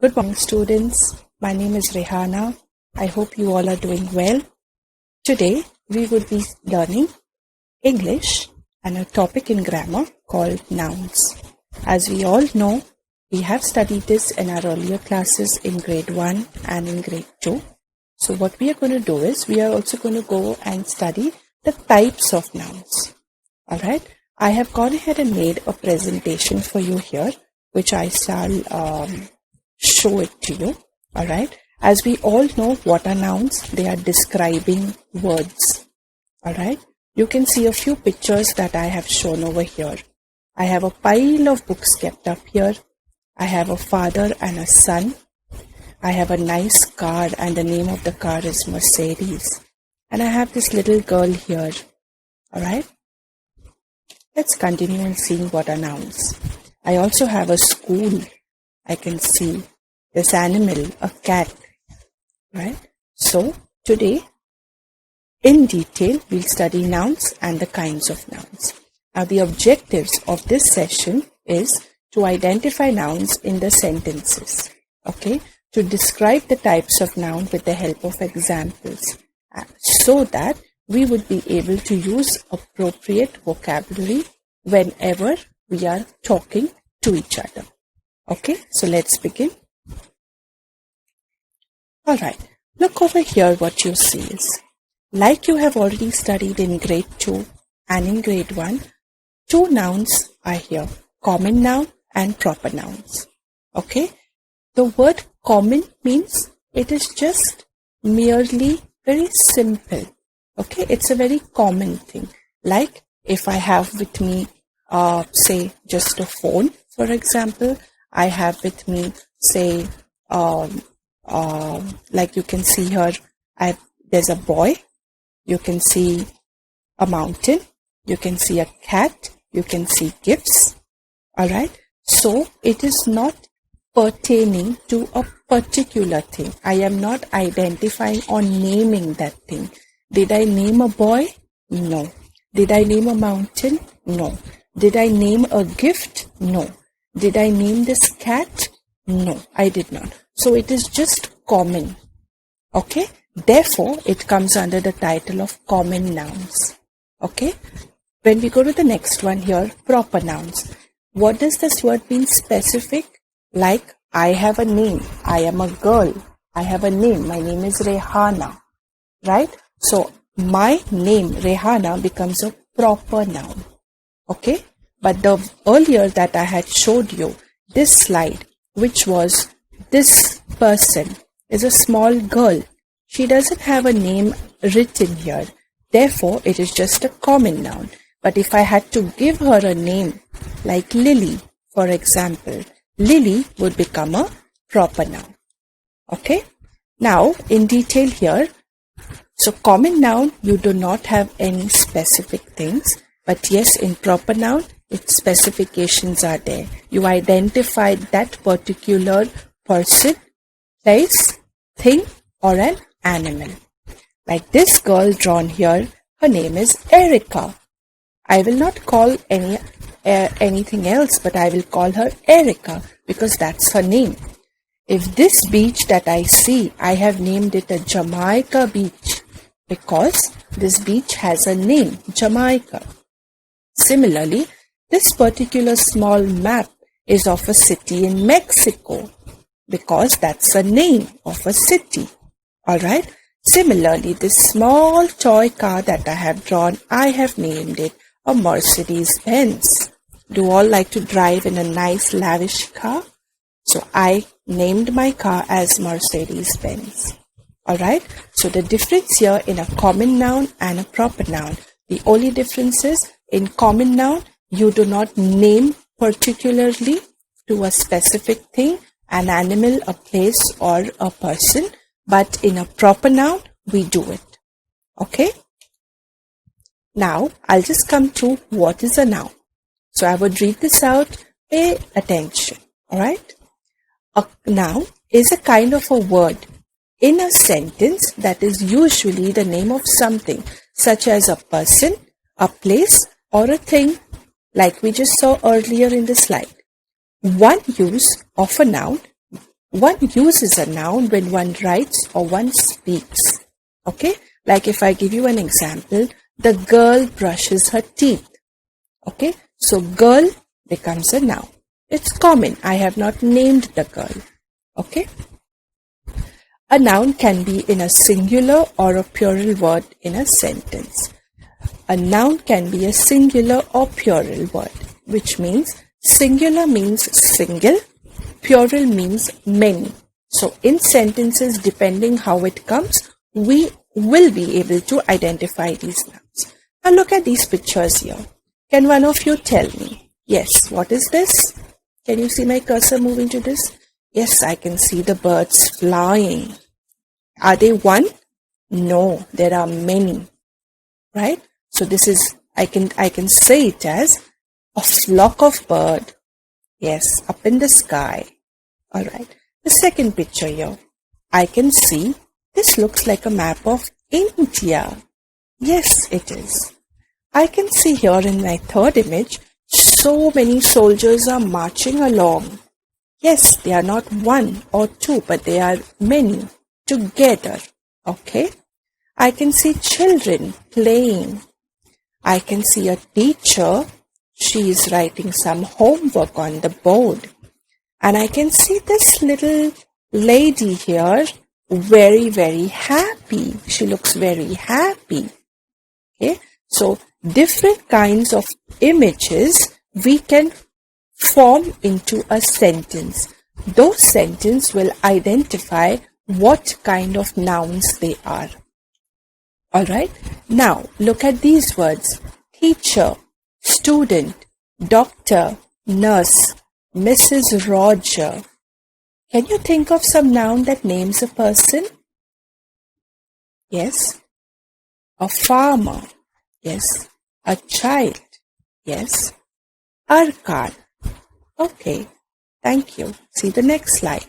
Good morning, students. My name is Rehana. I hope you all are doing well. Today, we would be learning English and a topic in grammar called nouns. As we all know, we have studied this in our earlier classes in grade 1 and in grade 2. So what we are going to do is, we are also going to go and study the types of nouns. Alright, I have gone ahead and made a presentation for you here, which I shall show it to you. Alright, as we all know, what are nouns? They are describing words. Alright, you can see a few pictures that I have shown over here. I have a pile of books kept up here. I have a father and a son. I have a nice car and the name of the car is Mercedes. And I have this little girl here. Alright, let's continue and seeing what are nouns. I also have a school. I can see this animal, a cat. Right? So today, in detail, we'll study nouns and the kinds of nouns. Now, the objectives of this session is to identify nouns in the sentences. Okay? To describe the types of noun with the help of examples, so that we would be able to use appropriate vocabulary whenever we are talking to each other. Okay, so let's begin. Alright, look over here. What you see is, like you have already studied in grade 2 and in grade 1, two nouns are here, common noun and proper nouns. Okay, the word common means it is just merely very simple. Okay, it's a very common thing. Like if I have with me, say, just a phone, for example, I have with me, say, like you can see here, there's a boy, you can see a mountain, you can see a cat, you can see gifts. Alright, so it is not pertaining to a particular thing. I am not identifying or naming that thing. Did I name a boy? No. Did I name a mountain? No. Did I name a gift? No. Did I name this cat? No, I did not. So it is just common. Okay? Therefore, it comes under the title of common nouns. Okay? When we go to the next one here, proper nouns. What does this word mean specific? Like, I have a name. I am a girl. I have a name. My name is Rehana. Right? So, my name, Rehana, becomes a proper noun. Okay? But the earlier that I had showed you, this slide, which was this person is a small girl. She doesn't have a name written here. Therefore, it is just a common noun. But if I had to give her a name, like Lily, for example, Lily would become a proper noun. Okay? Now, in detail here, so common noun, you do not have any specific things. But yes, in proper noun, its specifications are there. You identify that particular person, place, thing, or an animal. Like this girl drawn here, her name is Erica. I will not call anything else, but I will call her Erica because that's her name. If this beach that I see, I have named it a Jamaica beach because this beach has a name, Jamaica. Similarly, this particular small map is of a city in Mexico because that's a name of a city. Alright. Similarly, this small toy car that I have drawn, I have named it a Mercedes-Benz. Do all like to drive in a nice lavish car? So I named my car as Mercedes-Benz. Alright. So the difference here in a common noun and a proper noun. The only difference is in common noun, you do not name particularly to a specific thing, an animal, a place, or a person. But in a proper noun, we do it. Okay? Now, I'll just come to what is a noun. So I would read this out. Pay attention. Alright? A noun is a kind of a word in a sentence that is usually the name of something, such as a person, a place, or a thing, like we just saw earlier in the slide. One use of a noun one uses a noun when one writes or one speaks. Okay, like if I give you an example, the girl brushes her teeth. Okay, so girl becomes a noun. It's common. I have not named the girl. Okay. A noun can be in a singular or a plural word in a sentence. A noun can be a singular or plural word, which means singular means single, plural means many. So in sentences, depending how it comes, we will be able to identify these nouns. Now look at these pictures here. Can one of you tell me? Yes, what is this? Can you see my cursor moving to this? Yes, I can see the birds flying. Are they one? No, there are many. Right? So this is, I can say it as a flock of birds. Yes, up in the sky. Alright. The second picture here. I can see, this looks like a map of India. Yes, it is. I can see here in my third image, so many soldiers are marching along. Yes, they are not one or two, but they are many together. Okay. I can see children playing. I can see a teacher. She is writing some homework on the board. And I can see this little lady here very, very happy. She looks very happy. Okay. So different kinds of images we can form into a sentence. Those sentences will identify what kind of nouns they are. Alright, now look at these words. Teacher, student, doctor, nurse, Mrs. Roger. Can you think of some noun that names a person? Yes. A farmer. Yes. A child. Yes. Arkan. Okay. Thank you. See the next slide.